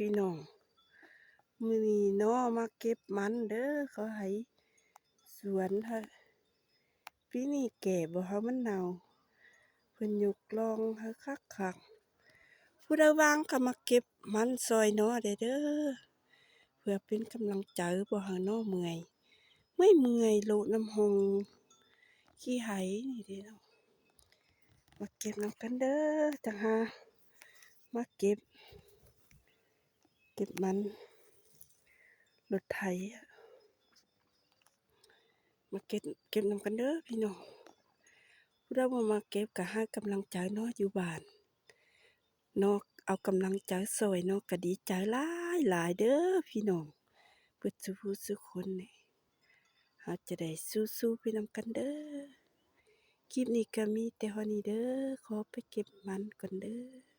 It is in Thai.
พี่น้องมื้อนี้เนาะมาเก็บมันเด้อเขาให้สวนฮะปีนี้แก่บ่ฮะมันเน่าเพิ่นยกลองฮะคักๆผู้ใดว่างก็มาเก็บมันซอยเนาะได้เด้อเพื่อเป็นกำลังใจบ่ฮะเนาะเมื่อยไม่เมื่อยโลดน้ำหงขี้ไหนี่เด้เนาะมาเก็บนำกันเด้อจังหามาเก็บมันรถไถอะมาเก็บนำกันเด้อพี่น้องผู้ใดบ่มาเก็บก็ให้กำลังใจเนาะอยู่บ้านเนาะเอากำลังใจซอยเนาะก็ดีใจหลายๆเด้อพี่น้องเบิดซุผู้ซุคนนี่เราจะได้สู้ๆไปนำกันเด้อคลิปนี้ก็มีแต่เท่านี้เด้อขอไปเก็บมันก่อนเด้อ